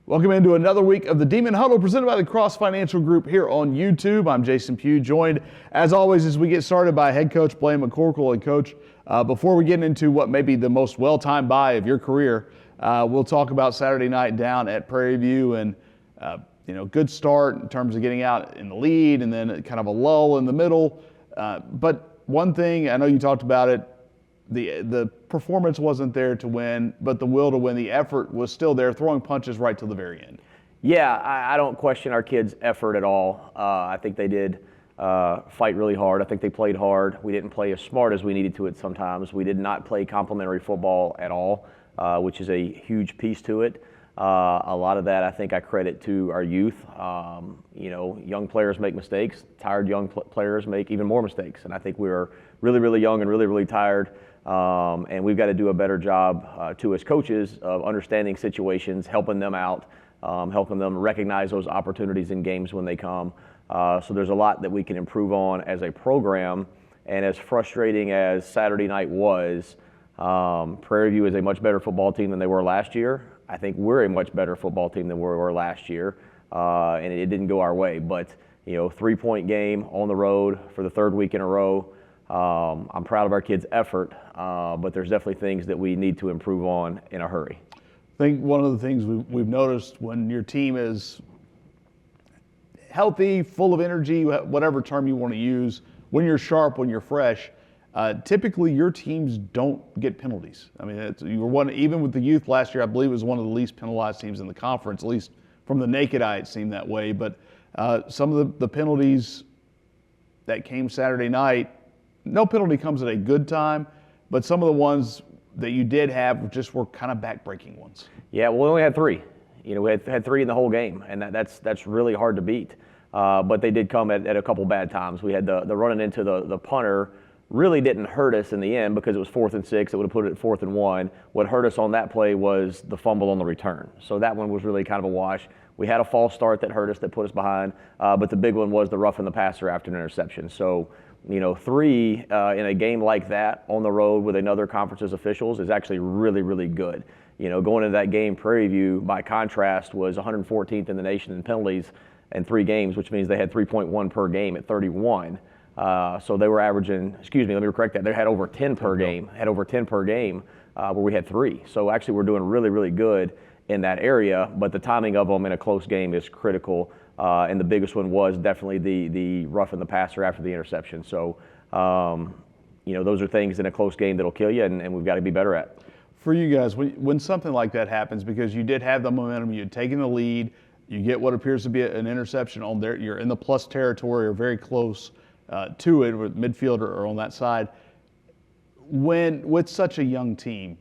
Welcome into another week of the Demon Huddle presented by the Cross Financial Group here on YouTube. I'm Jason Pugh, joined as always as we get started by head coach Blaine McCorkle. And coach, before we get into what may be the most well-timed buy of your career, we'll talk about Saturday night down at Prairie View and good start in terms of getting out in the lead and then kind of a lull in the middle. But one thing, I know you talked about it, the performance wasn't there to win, but the will to win, the effort was still there, throwing punches right till the very end. Yeah, I don't question our kids' effort at all. I think they did fight really hard. I think they played hard. We didn't play as smart as we needed to at sometimes. We did not play complementary football at all, which is a huge piece to it. A lot of that I think I credit to our youth. Young players make mistakes. Tired young players make even more mistakes. And I think we were really, really young and really, really tired. And we've got to do a better job too as coaches of understanding situations, helping them out, helping them recognize those opportunities in games when they come. So there's a lot that we can improve on as a program. And as frustrating as Saturday night was, Prairie View is a much better football team than they were last year. I think we're a much better football team than we were last year, and it didn't go our way. But 3-point game on the road for the third week in a row. I'm proud of our kids' effort, but there's definitely things that we need to improve on in a hurry. I think one of the things we've noticed when your team is healthy, full of energy, whatever term you want to use, when you're sharp, when you're fresh, typically your teams don't get penalties. I mean, you were one, even with the youth last year, I believe it was one of the least penalized teams in the conference, at least from the naked eye it seemed that way. But some of the penalties that came Saturday night, no penalty comes at a good time, but some of the ones that you did have just were kind of back-breaking ones. Yeah, well, we only had three. We had three in the whole game, and that's really hard to beat. But they did come at a couple bad times. We had the running into the punter really didn't hurt us in the end because it was 4th and 6. It would have put it at 4th and 1. What hurt us on that play was the fumble on the return. So that one was really kind of a wash. We had a false start that hurt us, that put us behind, but the big one was the roughing the passer after an interception. So, 3 in a game like that on the road with another conference's officials is actually really, really good. Going into that game, Prairie View, by contrast, was 114th in the nation in penalties in 3 games, which means they had 3.1 per game at 31. So they were averaging, let me correct that, they had over 10 per game, where we had 3. So actually we're doing really, really good in that area, but the timing of them in a close game is critical. And the biggest one was definitely the roughing the passer after the interception. So, those are things in a close game that'll kill you, and we've got to be better at. For you guys, when something like that happens, because you did have the momentum, you had taken the lead, you get what appears to be an interception on there, you're in the plus territory or very close to it with midfielder or on that side. When with such a young team,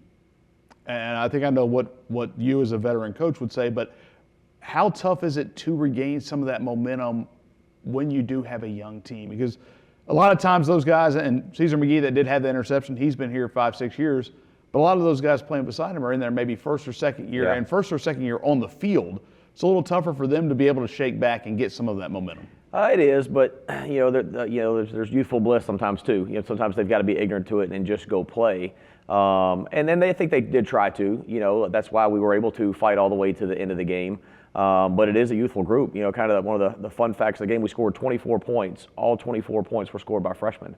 and I think I know what you as a veteran coach would say, but how tough is it to regain some of that momentum when you do have a young team? Because a lot of times those guys, and Cesar McGee that did have the interception, he's been here 5-6 years, but a lot of those guys playing beside him are in there maybe first or second year, and first or second year on the field. It's a little tougher for them to be able to shake back and get some of that momentum. It is, but there's youthful bliss sometimes too. Sometimes they've got to be ignorant to it and just go play. And then they think they did try to. That's why we were able to fight all the way to the end of the game. But it is a youthful group. Kind of one of the fun facts of the game. We scored 24 points. All 24 points were scored by freshmen.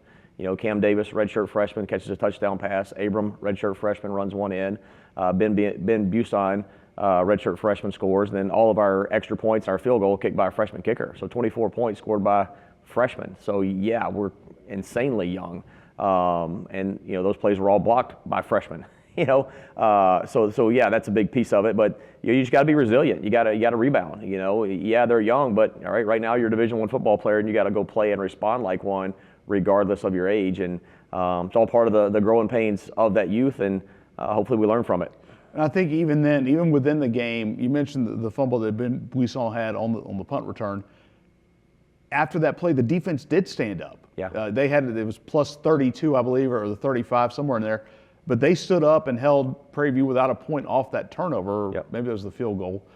Cam Davis, redshirt freshman, catches a touchdown pass. Abram, redshirt freshman, runs one in. Ben Busan, redshirt freshman, scores. And then all of our extra points, our field goal kicked by a freshman kicker. So 24 points scored by freshmen. So yeah, we're insanely young. And those plays were all blocked by freshmen. So yeah, that's a big piece of it. But you just got to be resilient. You got to rebound. Yeah, they're young, but all right now you're a Division I football player, and you got to go play and respond like one, regardless of your age. And it's all part of the growing pains of that youth, and hopefully we learn from it. And I think even then, even within the game, you mentioned the fumble that Ben Buisson had on the punt return. After that play, the defense did stand up. Yeah. It was plus 32, I believe, or the 35, somewhere in there. But they stood up and held Prairie View without a point off that turnover. Yep. Maybe it was the field goal.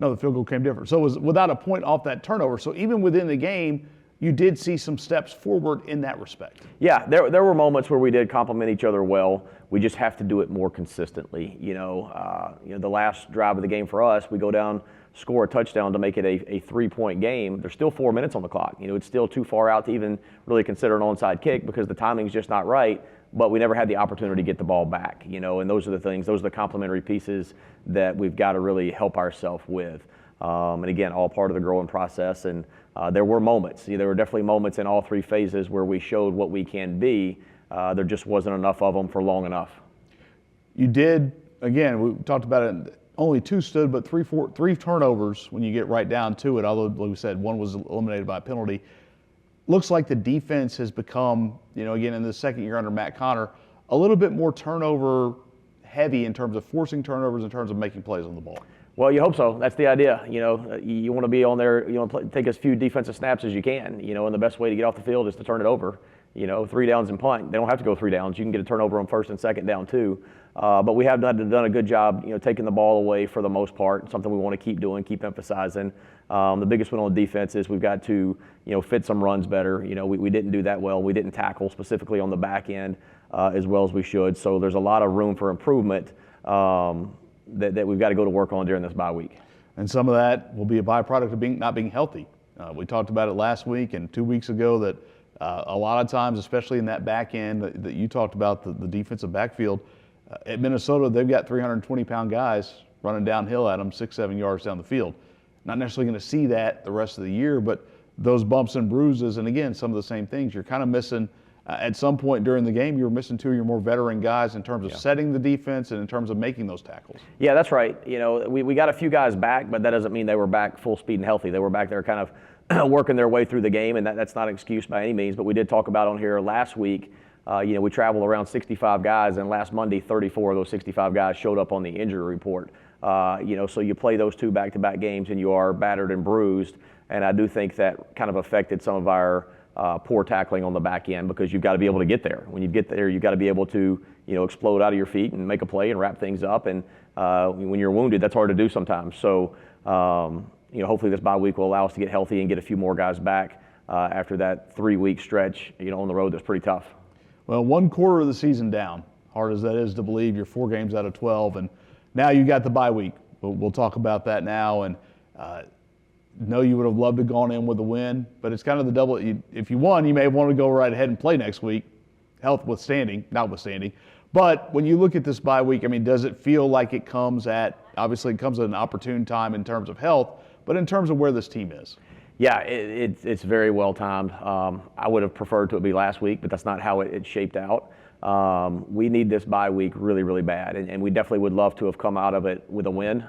No, the field goal came different. So it was without a point off that turnover. So even within the game, you did see some steps forward in that respect. Yeah, there were moments where we did complement each other well. We just have to do it more consistently. The last drive of the game for us, we go down, score a touchdown to make it a 3-point game. There's still 4 minutes on the clock. It's still too far out to even really consider an onside kick because the timing's just not right. But we never had the opportunity to get the ball back. And those are the things, those are the complementary pieces that we've got to really help ourselves with. And again, all part of the growing process. And there were moments. There were definitely moments in all 3 phases where we showed what we can be. There just wasn't enough of them for long enough. You did, again, we talked about it, only 2 stood, but 3 turnovers when you get right down to it, although, like we said, 1 was eliminated by a penalty. Looks like the defense has become, again, in the second year under Matt Connor, a little bit more turnover heavy in terms of forcing turnovers, in terms of making plays on the ball. Well, you hope so. That's the idea. You want to be on there, take as few defensive snaps as you can, and the best way to get off the field is to turn it over. 3 downs and punt. They don't have to go 3 downs. You can get a turnover on first and second down too. But we have done a good job, taking the ball away for the most part. Something we want to keep doing, keep emphasizing. The biggest one on defense is we've got to, fit some runs better. We didn't do that well. We didn't tackle specifically on the back end as well as we should. So there's a lot of room for improvement that we've got to go to work on during this bye week. And some of that will be a byproduct of not being healthy. We talked about it last week and 2 weeks ago that a lot of times, especially in that back end that you talked about, the defensive backfield, at Minnesota, they've got 320-pound guys running downhill at them 6-7 yards down the field. Not necessarily going to see that the rest of the year, but those bumps and bruises, and again, some of the same things, you're kind of missing. At some point during the game, you were missing 2 of your more veteran guys in terms of setting the defense and in terms of making those tackles. Yeah, that's right. We got a few guys back, but that doesn't mean they were back full speed and healthy. They were back there kind of working their way through the game, and that's not an excuse by any means. But we did talk about on here last week, we traveled around 65 guys, and last Monday, 34 of those 65 guys showed up on the injury report. So you play those 2 back-to-back games, and you are battered and bruised. And I do think that kind of affected some of our poor tackling on the back end because you've got to be able to get there. When you get there, you've got to be able to, explode out of your feet and make a play and wrap things up. And when you're wounded, that's hard to do sometimes. So, hopefully this bye week will allow us to get healthy and get a few more guys back after that 3-week stretch, on the road that's pretty tough. Well, 1 quarter of the season down, hard as that is to believe. You're 4 games out of 12, and now you got the bye week. We'll talk about that now. And know you would have loved to have gone in with a win, but it's kind of the double. If you won, you may want to go right ahead and play next week, health notwithstanding. But when you look at this bye week, does it feel like it comes at an opportune time in terms of health, but in terms of where this team is? Yeah, it's very well timed. I would have preferred to it be last week, but that's not how it shaped out. We need this bye week really, really bad, and we definitely would love to have come out of it with a win,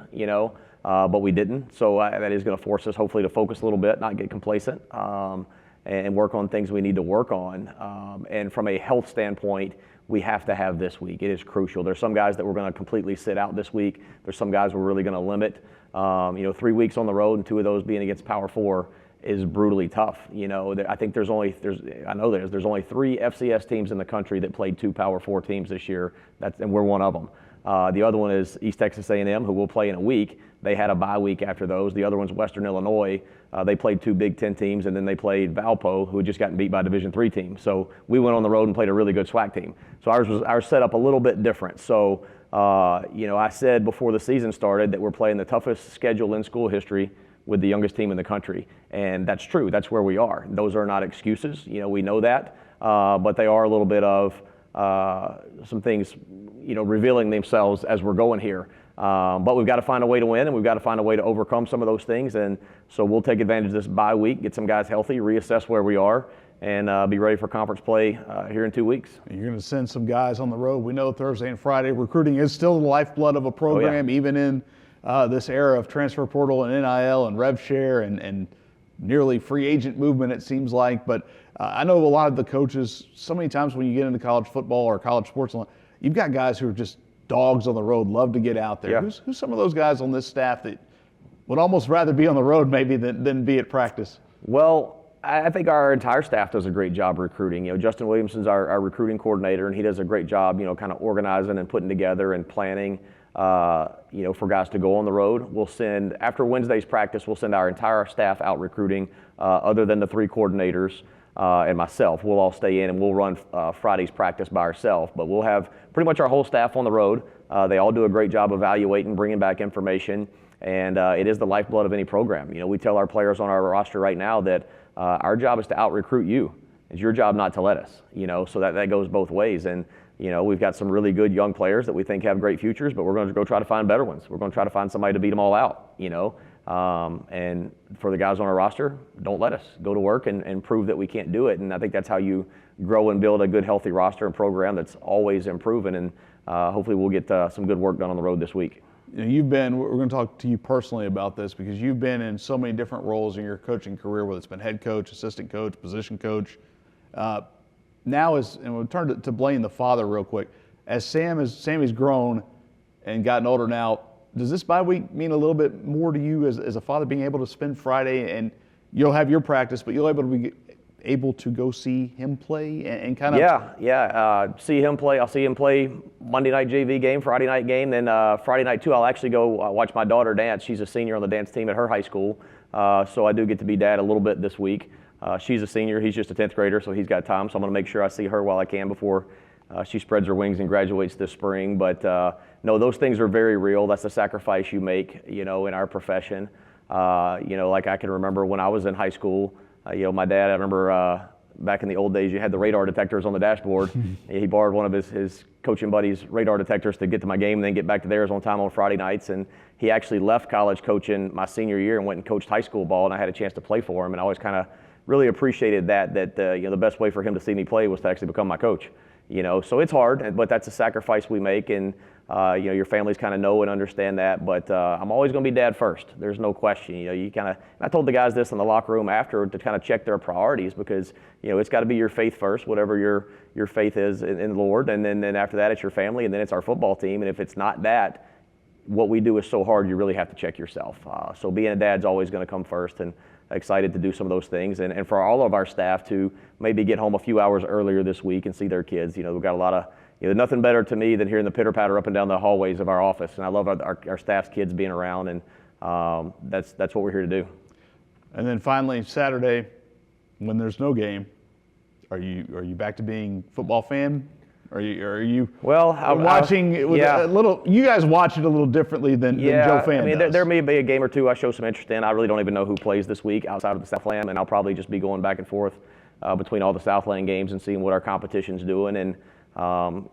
but we didn't. So that is going to force us hopefully to focus a little bit, not get complacent, and work on things we need to work on. And from a health standpoint, we have to have this week. It is crucial. There's some guys that we're going to completely sit out this week. There's some guys we're really going to limit. 3 weeks on the road and 2 of those being against Power 4 is brutally tough. I think there's only 3 FCS teams in the country that played 2 Power 4 teams this year. And we're one of them. The other one is East Texas A&M, who will play in a week. They had a bye week after those. The other one's Western Illinois. They played 2 Big Ten teams, and then they played Valpo, who had just gotten beat by a Division III team. So we went on the road and played a really good SWAC team. So ours set up a little bit different. So I said before the season started that we're playing the toughest schedule in school history with the youngest team in the country, and that's true. That's where we are. Those are not excuses. We know that, but they are a little bit of some things, revealing themselves as we're going here. But we've got to find a way to win, and we've got to find a way to overcome some of those things. And so we'll take advantage of this bye week, get some guys healthy, reassess where we are, and be ready for conference play here in 2 weeks. You're going to send some guys on the road. We know Thursday and Friday recruiting is still the lifeblood of a program, even in this era of transfer portal and NIL and rev share and nearly free agent movement, it seems like. But I know a lot of the coaches, so many times when you get into college football or college sports, you've got guys who are just dogs on the road, love to get out there. Yeah. Who's some of those guys on this staff that would almost rather be on the road maybe than be at practice? Well, I think our entire staff does a great job recruiting. Justin Williamson's our recruiting coordinator, and he does a great job, kind of organizing and putting together and planning. for guys to go on the road. We'll send, after Wednesday's practice, we'll send our entire staff out recruiting, other than the 3 coordinators and myself. We'll all stay in and we'll run Friday's practice by ourselves. But we'll have pretty much our whole staff on the road. They all do a great job evaluating, bringing back information, and it is the lifeblood of any program. We tell our players on our roster right now that our job is to out-recruit you. It's your job not to let us, so that goes both ways. And we've got some really good young players that we think have great futures, but we're going to go try to find better ones. We're going to try to find somebody to beat them all out, and for the guys on our roster, don't let us. Go to work and prove that we can't do it. And I think that's how you grow and build a good, healthy roster and program that's always improving. And hopefully we'll get some good work done on the road this week. We're going to talk to you personally about this because you've been in so many different roles in your coaching career, whether it's been head coach, assistant coach, position coach. Now and we'll turn to Blaine, the father, real quick. As Sammy's grown and gotten older now, does this bye week mean a little bit more to you as a father, being able to spend Friday and you'll have your practice, but you'll be able to go see him play and kind of see him play. I'll see him play Monday night JV game, Friday night game, then Friday night too. I'll actually go watch my daughter dance. She's a senior on the dance team at her high school, so I do get to be dad a little bit this week. She's a senior. He's just a 10th grader, so he's got time. So I'm going to make sure I see her while I can before she spreads her wings and graduates this spring. But no, those things are very real. That's the sacrifice you make, in our profession. Like I can remember when I was in high school, my dad, I remember back in the old days, you had the radar detectors on the dashboard. He borrowed one of his coaching buddies' radar detectors to get to my game and then get back to theirs on time on Friday nights. And he actually left college coaching my senior year and went and coached high school ball, and I had a chance to play for him. And I always kind of really appreciated that the best way for him to see me play was to actually become my coach. So it's hard, but that's a sacrifice we make, and your families kind of know and understand that. But I'm always going to be dad first. There's no question. I told the guys this in the locker room after to kind of check their priorities, because it's got to be your faith first, whatever your faith is in the Lord, and then after that it's your family, and then it's our football team. And if it's not that, what we do is so hard, you really have to check yourself. So being a dad's always going to come first, and excited to do some of those things, and for all of our staff to maybe get home a few hours earlier this week and see their kids. We've got a lot of, nothing better to me than hearing the pitter patter up and down the hallways of our office, and I love our staff's kids being around, and that's what we're here to do. And then finally, Saturday, when there's no game, are you back to being a football fan? Are you watching it with a little? You guys watch it a little differently than Joe fan does. There may be a game or two I show some interest in. I really don't even know who plays this week outside of the Southland, and I'll probably just be going back and forth between all the Southland games and seeing what our competition's doing. And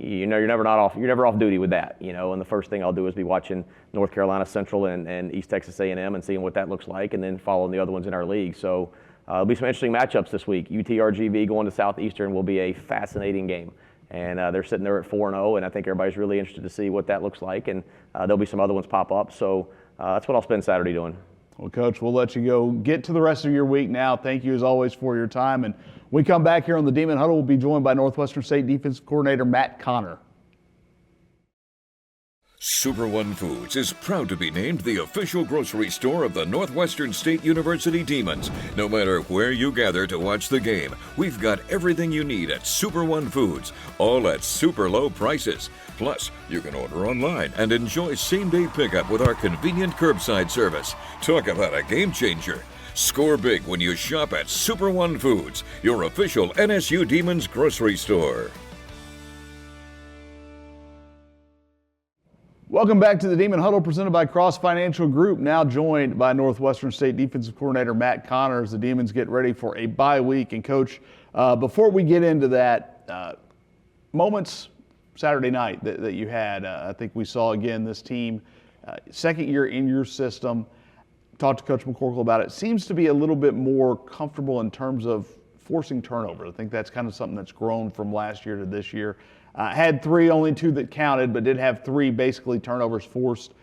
you're never off duty with that. And the first thing I'll do is be watching North Carolina Central and East Texas A&M and seeing what that looks like, and then following the other ones in our league. So there'll be some interesting matchups this week. UTRGV going to Southeastern will be a fascinating game. And they're sitting there at 4-0, and I think everybody's really interested to see what that looks like. And there'll be some other ones pop up. So that's what I'll spend Saturday doing. Well, Coach, we'll let you go get to the rest of your week now. Thank you, as always, for your time. And when we come back here on the Demon Huddle, we'll be joined by Northwestern State Defensive Coordinator Matt Connor. Super One Foods is proud to be named the official grocery store of the Northwestern State University Demons. No matter where you gather to watch the game, we've got everything you need at Super One Foods, all at super low prices. Plus, you can order online and enjoy same-day pickup with our convenient curbside service. Talk about a game changer. Score big when you shop at Super One Foods, your official NSU Demons grocery store. Welcome back to the Demon Huddle, presented by Cross Financial Group, now joined by Northwestern State Defensive Coordinator Matt Connor as the Demons get ready for a bye week. And Coach, before we get into that, moments Saturday night that you had, I think we saw again this team, second year in your system. Talked to Coach McCorkle about it. Seems to be a little bit more comfortable in terms of forcing turnovers. I think that's kind of something that's grown from last year to this year. Had three, only two that counted, but did have three basically turnovers forced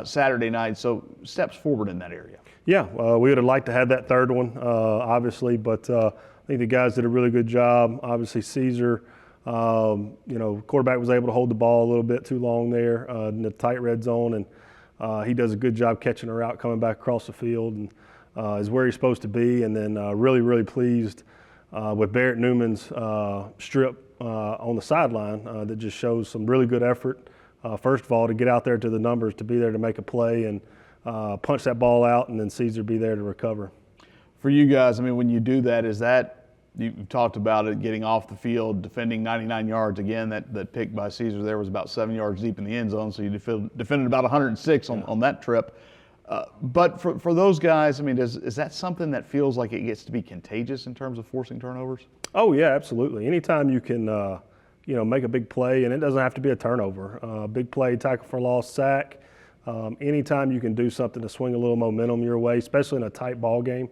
Saturday night. So steps forward in that area. Yeah, we would have liked to have that third one, obviously, but I think the guys did a really good job. Obviously, Caesar, quarterback was able to hold the ball a little bit too long there in the tight red zone, and he does a good job catching her out, coming back across the field, and is where he's supposed to be. And then really, really pleased with Barrett Newman's strip on the sideline that just shows some really good effort first of all, to get out there to the numbers, to be there to make a play and punch that ball out, and then Caesar be there to recover. For you guys, I mean, when you do that, is that you've talked about it, getting off the field, defending 99 yards. Again, that pick by Caesar there was about 7 yards deep in the end zone, so you defended about 106 on that trip. But for those guys, I mean, is that something that feels like it gets to be contagious in terms of forcing turnovers? Oh, yeah, absolutely. Anytime you can, make a big play, and it doesn't have to be a turnover, big play, tackle for loss, sack, anytime you can do something to swing a little momentum your way, especially in a tight ball game,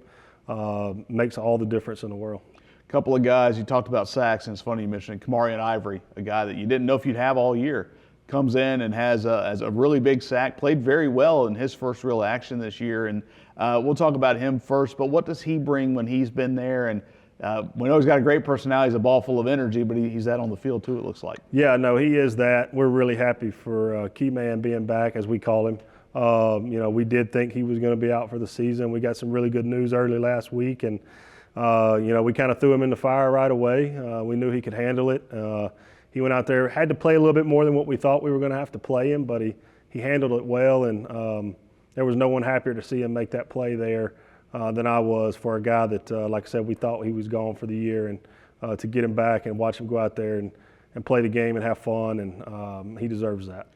makes all the difference in the world. Couple of guys, you talked about sacks, and it's funny you mentioned Kamarian Ivory, a guy that you didn't know if you'd have all year. Comes in and has a really big sack, played very well in his first real action this year. And we'll talk about him first, but what does he bring when he's been there? And we know he's got a great personality, he's a ball full of energy, but he's that on the field too, it looks like. Yeah, no, he is that. We're really happy for Key Man being back, as we call him. We did think he was going to be out for the season. We got some really good news early last week, and we kind of threw him in the fire right away. We knew he could handle it. He went out there, had to play a little bit more than what we thought we were going to have to play him, but he handled it well, and there was no one happier to see him make that play there than I was for a guy that, like I said, we thought he was gone for the year, and to get him back and watch him go out there and play the game and have fun, and he deserves that.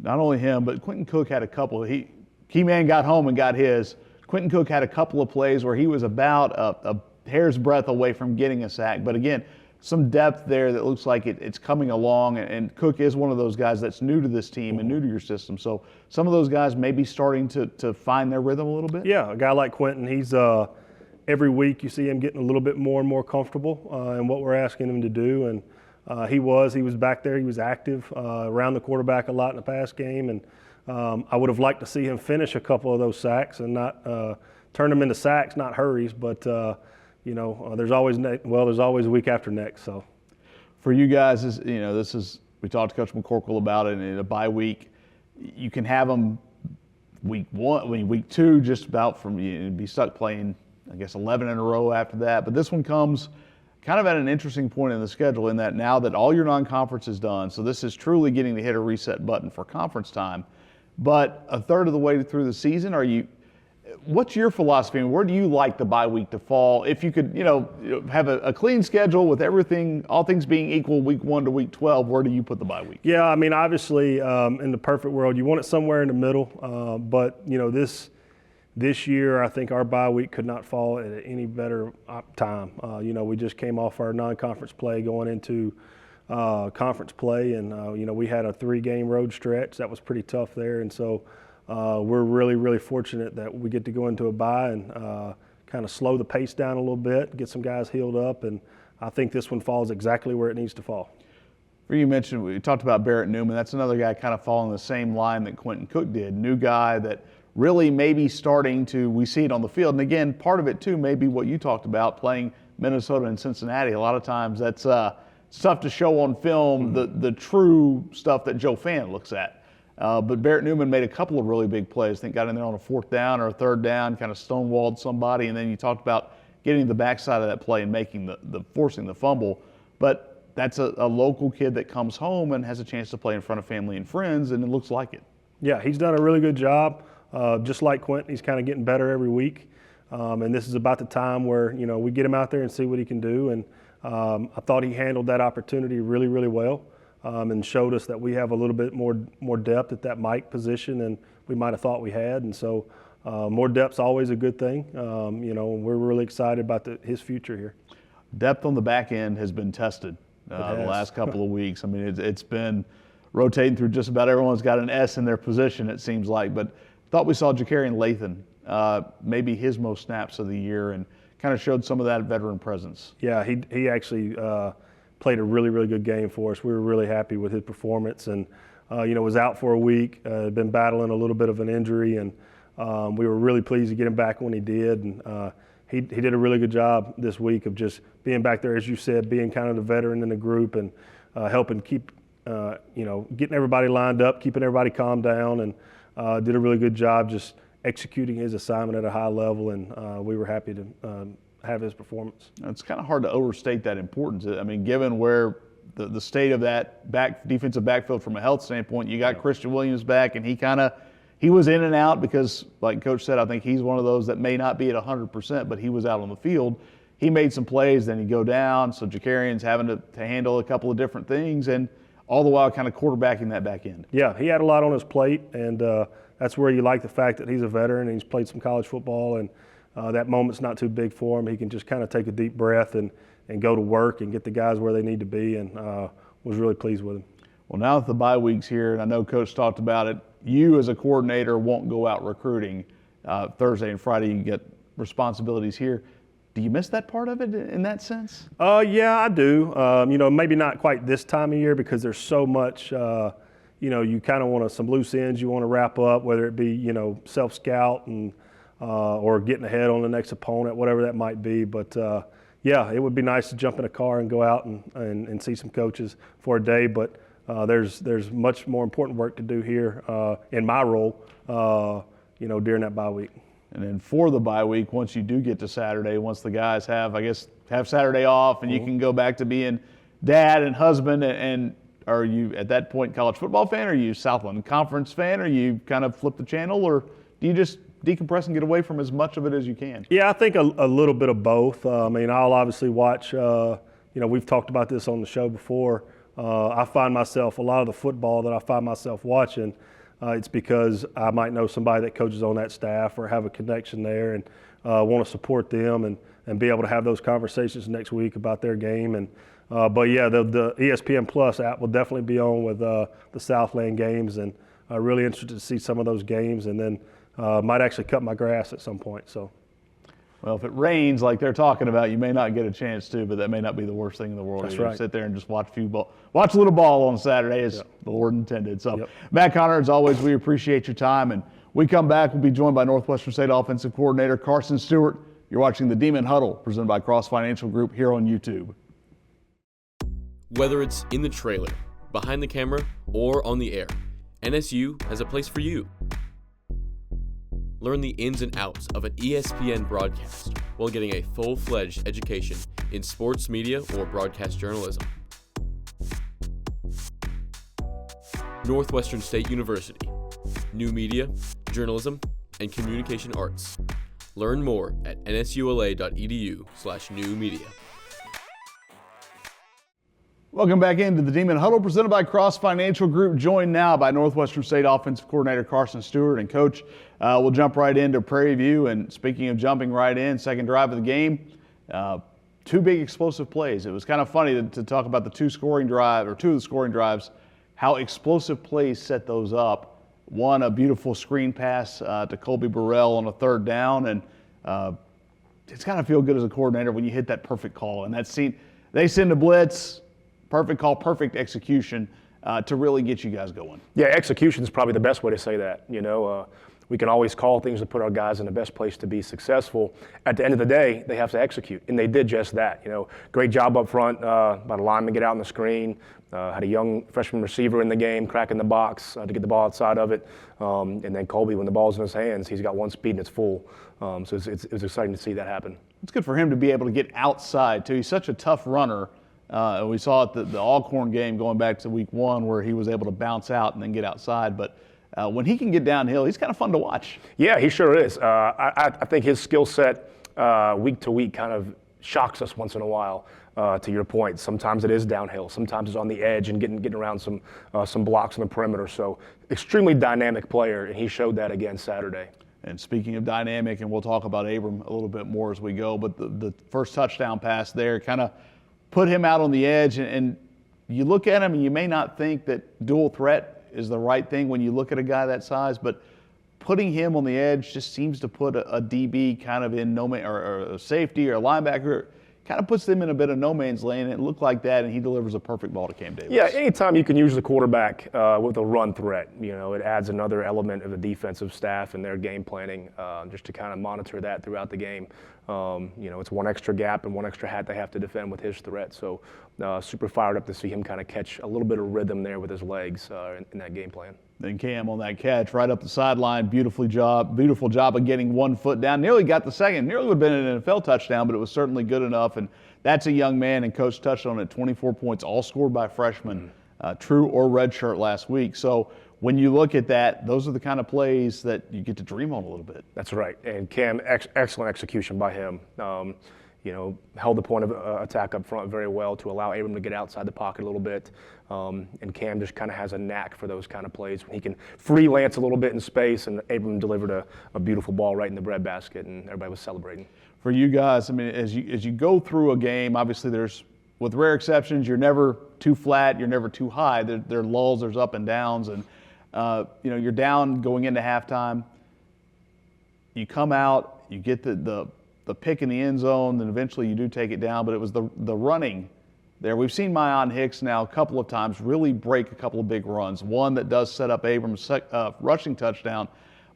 Not only him, but Quentin Cook had a couple. Key Man got home and got his. Quentin Cook had a couple of plays where he was about a hair's breadth away from getting a sack, but again, some depth there that looks like it's coming along, and Cook is one of those guys that's new to this team and new to your system. So some of those guys may be starting to find their rhythm a little bit. Yeah, a guy like Quentin, he's every week you see him getting a little bit more and more comfortable in what we're asking him to do, and he was back there, he was active around the quarterback a lot in the pass game, and I would have liked to see him finish a couple of those sacks and not turn them into sacks, not hurries, but there's always a week after next. So, for you guys, we talked to Coach McCorkle about it. In a bye week, you can have them week 2, just about from be stuck playing, I guess, 11 in a row after that. But this one comes kind of at an interesting point in the schedule, in that now that all your non-conference is done, so this is truly getting to hit a reset button for conference time. But a third of the way through the season, what's your philosophy? Where do you like the bye week to fall? If you could, have a clean schedule with everything, all things being equal, week 1 to week 12, where do you put the bye week? Yeah, I mean, obviously, in the perfect world, you want it somewhere in the middle. But this year, I think our bye week could not fall at any better time. We just came off our non-conference play going into conference play, and we had a 3-game road stretch that was pretty tough there, and so. We're really, really fortunate that we get to go into a bye and kind of slow the pace down a little bit, get some guys healed up, and I think this one falls exactly where it needs to fall. You mentioned, we talked about Barrett Newman. That's another guy kind of following the same line that Quentin Cook did. New guy that really maybe starting to, we see it on the field. And again, part of it too may be what you talked about, playing Minnesota and Cincinnati. A lot of times that's tough to show on film, the true stuff that Joe Fan looks at. But Barrett Newman made a couple of really big plays. I think got in there on a 4th down or a 3rd down, kind of stonewalled somebody, and then you talked about getting the backside of that play and making forcing the fumble. But that's a local kid that comes home and has a chance to play in front of family and friends, and it looks like it. Yeah, he's done a really good job. Just like Quentin, he's kind of getting better every week. And this is about the time where, we get him out there and see what he can do. And I thought he handled that opportunity really, really well. And showed us that we have a little bit more depth at that Mike position than we might have thought we had. And so more depth's always a good thing. We're really excited about his future here. Depth on the back end has been tested the last couple of weeks. I mean, it's been rotating through just about everyone's got an S in their position, it seems like. But thought we saw Jakarian Lathan, maybe his most snaps of the year, and kind of showed some of that veteran presence. Yeah, he actually played a really, really good game for us. We were really happy with his performance, and was out for a week, been battling a little bit of an injury, and we were really pleased to get him back when he did. And he did a really good job this week of just being back there, as you said, being kind of the veteran in the group and helping keep, getting everybody lined up, keeping everybody calmed down, and did a really good job just executing his assignment at a high level, and we were happy to have his performance. It's kind of hard to overstate that importance. I mean, given where the state of that defensive backfield from a health standpoint. You got Christian Williams back, and he was in and out because, like Coach said, I think he's one of those that may not be at 100%, but he was out on the field. He made some plays, then he'd go down, so Jakarian's having to handle a couple of different things, and all the while kind of quarterbacking that back end. Yeah, he had a lot on his plate, and that's where you like the fact that he's a veteran and he's played some college football, and that moment's not too big for him. He can just kind of take a deep breath and go to work and get the guys where they need to be, and was really pleased with him. Well, now that the bye week's here, and I know Coach talked about it, you as a coordinator won't go out recruiting Thursday and Friday. You get responsibilities here. Do you miss that part of it in that sense? Yeah, I do. Maybe not quite this time of year because there's so much, you kind of want some loose ends you want to wrap up, whether it be, self-scout and or getting ahead on the next opponent, whatever that might be. But, yeah, it would be nice to jump in a car and go out and see some coaches for a day. But there's much more important work to do here in my role, during that bye week. And then for the bye week, once you do get to Saturday, once the guys have Saturday off and you can go back to being dad and husband, and are you at that point college football fan? Are you Southland Conference fan? Or you kind of flip the channel? Or do you just decompress and get away from as much of it as you can? Yeah, I think a little bit of both. I'll obviously watch, we've talked about this on the show before. I find myself, a lot of the football that I find myself watching, it's because I might know somebody that coaches on that staff or have a connection there and want to support them and be able to have those conversations next week about their game. And but yeah, the ESPN Plus app will definitely be on with the Southland games, and really interested to see some of those games, and then might actually cut my grass at some point. So. Well, if it rains like they're talking about, you may not get a chance to, but that may not be the worst thing in the world. That's either. right. Sit there and just watch a little ball on Saturday, as the Lord intended. So, Matt Connor, as always, we appreciate your time. And we come back, we'll be joined by Northwestern State Offensive Coordinator Carson Stewart. You're watching the Demon Huddle, presented by Cross Financial Group here on YouTube. Whether it's in the trailer, behind the camera, or on the air, NSU has a place for you. Learn the ins and outs of an ESPN broadcast while getting a full-fledged education in sports media or broadcast journalism. Northwestern State University. New media, journalism, and communication arts. Learn more at nsula.edu/new media. Welcome back into the Demon Huddle, presented by Cross Financial Group, joined now by Northwestern State Offensive Coordinator Carson Stewart. And Coach, we'll jump right into Prairie View. And speaking of jumping right in, second drive of the game, two big explosive plays. It was kind of funny to talk about two of the scoring drives, how explosive plays set those up. One, a beautiful screen pass to Colby Burrell on a third down. And it's got to feel good as a coordinator when you hit that perfect call. And they send a blitz. Perfect call, perfect execution to really get you guys going. Yeah, execution is probably the best way to say that. We can always call things to put our guys in the best place to be successful. At the end of the day, they have to execute, and they did just that. Great job up front by the lineman, get out on the screen. Had a young freshman receiver in the game, cracking the box to get the ball outside of it. And then Colby, when the ball's in his hands, he's got one speed and it's full. So it was exciting to see that happen. It's good for him to be able to get outside, too. He's such a tough runner. We saw it the Alcorn game going back to week one where he was able to bounce out and then get outside. But when he can get downhill, he's kind of fun to watch. Yeah, he sure is. I think his skill set week to week kind of shocks us once in a while, to your point. Sometimes it is downhill. Sometimes it's on the edge and getting around some blocks on the perimeter. So extremely dynamic player, and he showed that again Saturday. And speaking of dynamic, and we'll talk about Abram a little bit more as we go, but the first touchdown pass there kind of put him out on the edge, and you look at him and you may not think that dual threat is the right thing when you look at a guy that size, but putting him on the edge just seems to put a DB kind of in no man, or a safety or a linebacker, kind of puts them in a bit of no man's land, and it looked like that, and he delivers a perfect ball to Cam Davis. Yeah, anytime you can use the quarterback with a run threat, it adds another element of the defensive staff and their game planning, just to kind of monitor that throughout the game. It's one extra gap and one extra hat they have to defend with his threat. So super fired up to see him kind of catch a little bit of rhythm there with his legs in that game plan. Then Cam on that catch right up the sideline, beautiful job of getting 1 foot down. Nearly got the second. Nearly would have been an NFL touchdown, but it was certainly good enough. And that's a young man, and Coach touched on it, 24 points, all scored by freshmen, true or redshirt last week. So when you look at that, those are the kind of plays that you get to dream on a little bit. That's right. And Cam, excellent execution by him. Held the point of attack up front very well to allow Abram to get outside the pocket a little bit. And Cam just kind of has a knack for those kind of plays when he can freelance a little bit in space, and Abram delivered a beautiful ball right in the breadbasket, and everybody was celebrating. For you guys, I mean, as you go through a game, obviously there's, with rare exceptions, you're never too flat, you're never too high. There are lulls, there's up and downs, and you're down going into halftime. You come out, you get the pick in the end zone, then eventually you do take it down. But it was the running there. We've seen Myon Hicks now a couple of times really break a couple of big runs. One that does set up Abrams' rushing touchdown,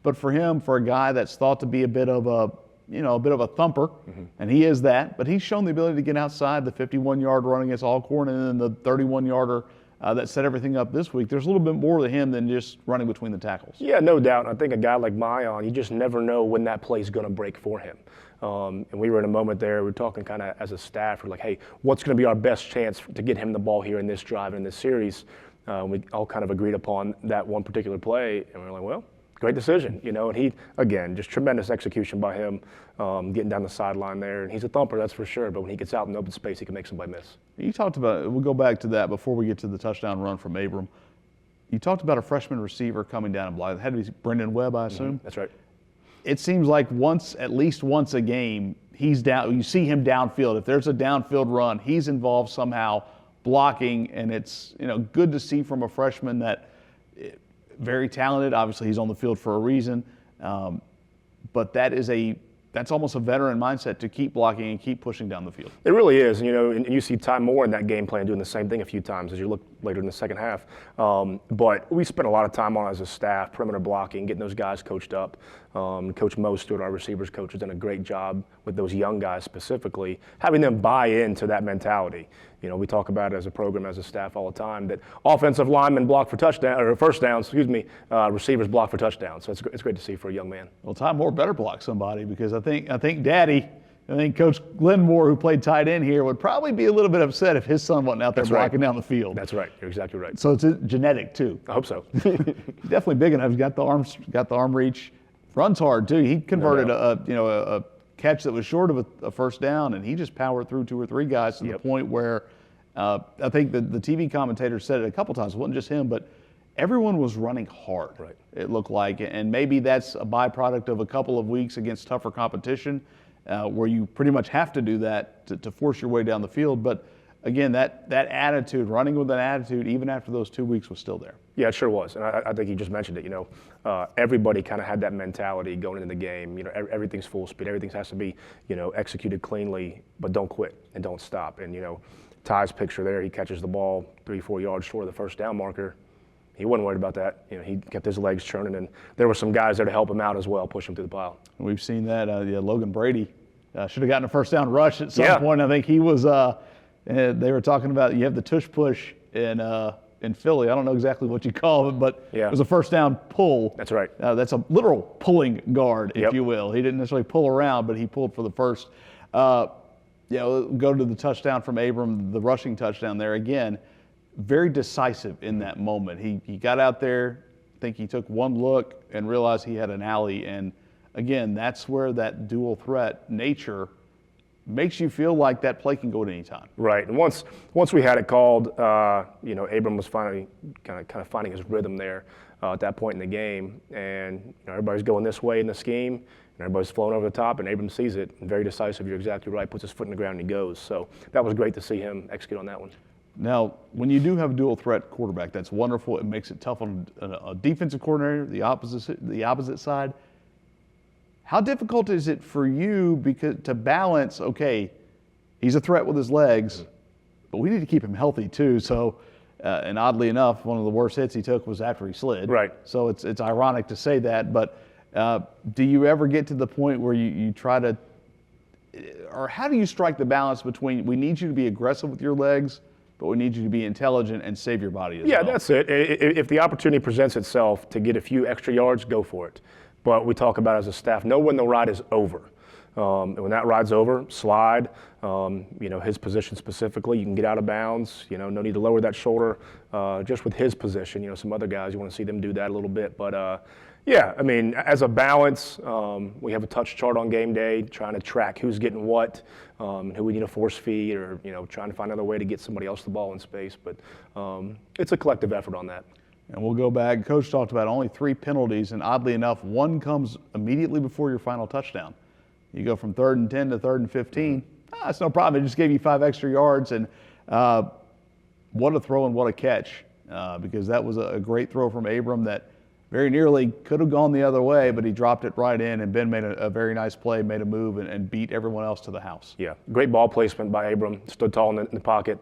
but for him, for a guy that's thought to be a bit of a thumper, and he is that. But he's shown the ability to get outside the 51-yard run against Alcorn, and then the 31-yarder. That set everything up this week. There's a little bit more to him than just running between the tackles. Yeah, no doubt. I think a guy like Myon, you just never know when that play's going to break for him. And we were in a moment there, we were talking kind of as a staff, we're like, hey, what's going to be our best chance to get him the ball here in this drive, in this series? We all kind of agreed upon that one particular play, and we were like, well, great decision, and he, again, just tremendous execution by him, getting down the sideline there. And he's a thumper, that's for sure, but when he gets out in open space, he can make somebody miss. You talked about, we'll go back to that before we get to the touchdown run from Abram. You talked about a freshman receiver coming down and blocking. It had to be Brendan Webb, I assume? That's right. It seems like at least once a game, he's down. You see him downfield. If there's a downfield run, he's involved somehow blocking, and it's good to see from a freshman that very talented. Obviously, he's on the field for a reason, but that's almost a veteran mindset to keep blocking and keep pushing down the field. It really is, and you see Ty Moore in that game plan doing the same thing a few times as you look later in the second half. But we spent a lot of time on it as a staff, perimeter blocking, getting those guys coached up. Coach Mo Stewart, our receivers coach, has done a great job with those young guys specifically, having them buy into that mentality. We talk about it as a program, as a staff all the time, that offensive linemen block for touchdown or first downs, receivers block for touchdowns. So it's great to see for a young man. Well, Ty Moore better block somebody, because I think Coach Glenn Moore, who played tight end here, would probably be a little bit upset if his son wasn't out there blocking down the field. That's right. You're exactly right. So it's genetic too. I hope so. Definitely big enough. He's got the arm reach. Runs hard too. He converted a catch that was short of a first down, and he just powered through 2 or 3 guys to the point where I think the TV commentator said it a couple times. It wasn't just him, but everyone was running hard. Right. It looked like, and maybe that's a byproduct of a couple of weeks against tougher competition, where you pretty much have to do that to force your way down the field. But again, that attitude, running with an attitude, even after those 2 weeks, was still there. Yeah, it sure was, and I think you just mentioned it. Everybody kind of had that mentality going into the game. Everything's full speed. Everything has to be, executed cleanly, but don't quit and don't stop. And Ty's picture there, he catches the ball 3-4 yards short of the first down marker. He wasn't worried about that. He kept his legs churning, and there were some guys there to help him out as well, push him through the pile. We've seen that. Logan Brady should have gotten a first down rush at some point. I think he was. They were talking about, you have the tush push in Philly. I don't know exactly what you call it, but it was a first down pull. That's right. That's a literal pulling guard, if you will. He didn't necessarily pull around, but he pulled for the first. We'll go to the touchdown from Abram, the rushing touchdown there. Again, very decisive in that moment. He got out there, I think he took one look and realized he had an alley. And again, that's where that dual threat nature makes you feel like that play can go at any time. Right, and once we had it called, Abram was finally kind of finding his rhythm there at that point in the game, and everybody's going this way in the scheme, and everybody's flowing over the top, and Abram sees it, and very decisive. You're exactly right. Puts his foot in the ground and he goes. So that was great to see him execute on that one. Now, when you do have a dual threat quarterback, that's wonderful. It makes it tough on a defensive coordinator, the opposite side. How difficult is it for you to balance, okay, he's a threat with his legs, but we need to keep him healthy too. So, and oddly enough, one of the worst hits he took was after he slid. Right. So it's ironic to say that, but do you ever get to the point where you try to, or how do you strike the balance between, we need you to be aggressive with your legs, but we need you to be intelligent and save your body as well. Yeah, that's it. If the opportunity presents itself to get a few extra yards, go for it. But we talk about as a staff, know when the ride is over. And when that ride's over, slide. His position specifically, you can get out of bounds. No need to lower that shoulder. Just with his position, some other guys, you want to see them do that a little bit. But yeah, I mean, as a balance, we have a touch chart on game day, trying to track who's getting what, who we need to force feed, or trying to find another way to get somebody else the ball in space. But it's a collective effort on that. And we'll go back. Coach talked about only 3 penalties, and oddly enough, one comes immediately before your final touchdown. You go from 3rd and 10 to 3rd and 15. It's no problem. It just gave you 5 extra yards, and what a throw and what a catch, because that was a great throw from Abram that very nearly could have gone the other way, but he dropped it right in, and Ben made a very nice play, made a move, and beat everyone else to the house. Yeah, great ball placement by Abram. Stood tall in the pocket.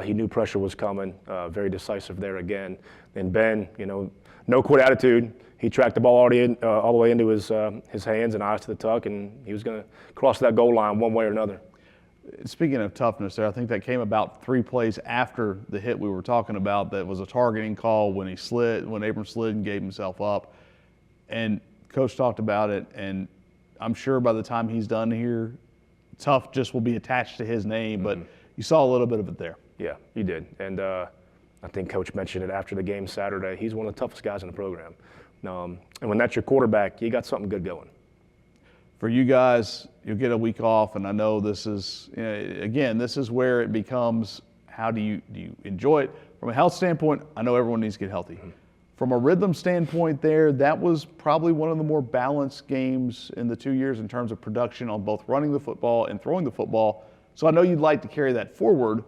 He knew pressure was coming. Very decisive there again. And Ben, no quit attitude. He tracked the ball all the way into his hands and eyes to the tuck, and he was going to cross that goal line one way or another. Speaking of toughness there, I think that came about 3 plays after the hit we were talking about. That was a targeting call when Abram slid and gave himself up. And Coach talked about it, and I'm sure by the time he's done here, tough just will be attached to his name, but you saw a little bit of it there. Yeah, you did. And I think Coach mentioned it after the game Saturday. He's one of the toughest guys in the program. And when that's your quarterback, you got something good going. For you guys, you'll get a week off, and I know this is, again, this is where it becomes, how do you enjoy it? From a health standpoint, I know everyone needs to get healthy. From a rhythm standpoint there, that was probably one of the more balanced games in the 2 years in terms of production on both running the football and throwing the football. So I know you'd like to carry that forward.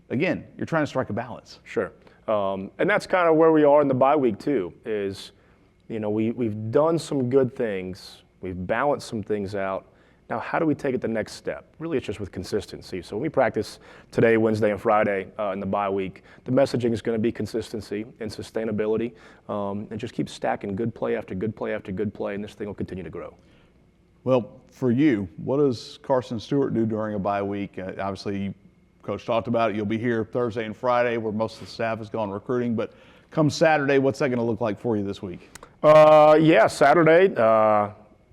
Again, you're trying to strike a balance. Sure. And that's kind of where we are in the bye week too, is, we've done some good things. We've balanced some things out. Now, how do we take it the next step? Really, it's just with consistency. So when we practice today, Wednesday, and Friday in the bye week, the messaging is going to be consistency and sustainability, and just keep stacking good play after good play after good play, and this thing will continue to grow. Well, for you, what does Carson Stewart do during a bye week? Obviously, Coach talked about it. You'll be here Thursday and Friday where most of the staff has gone recruiting, but come Saturday, what's that going to look like for you this week? Yeah, Saturday.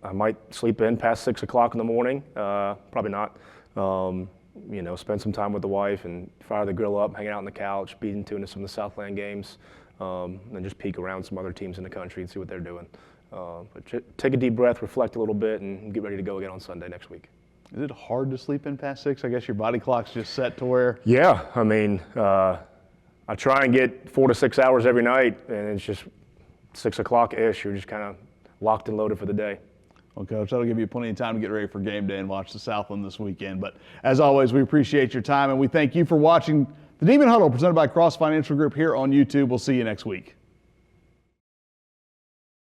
I might sleep in past 6 o'clock in the morning. Probably not. Spend some time with the wife and fire the grill up, hanging out on the couch, beating into some of the Southland games, and just peek around some other teams in the country and see what they're doing. But take a deep breath, reflect a little bit, and get ready to go again on Sunday next week. Is it hard to sleep in past 6? I guess your body clock's just set to where. Yeah, I mean, I try and get 4 to 6 hours every night, and it's just 6 o'clock-ish. You're just kind of locked and loaded for the day. Well, Coach, that'll give you plenty of time to get ready for game day and watch the Southland this weekend. But as always, we appreciate your time, and we thank you for watching the Demon Huddle presented by Cross Financial Group here on YouTube. We'll see you next week.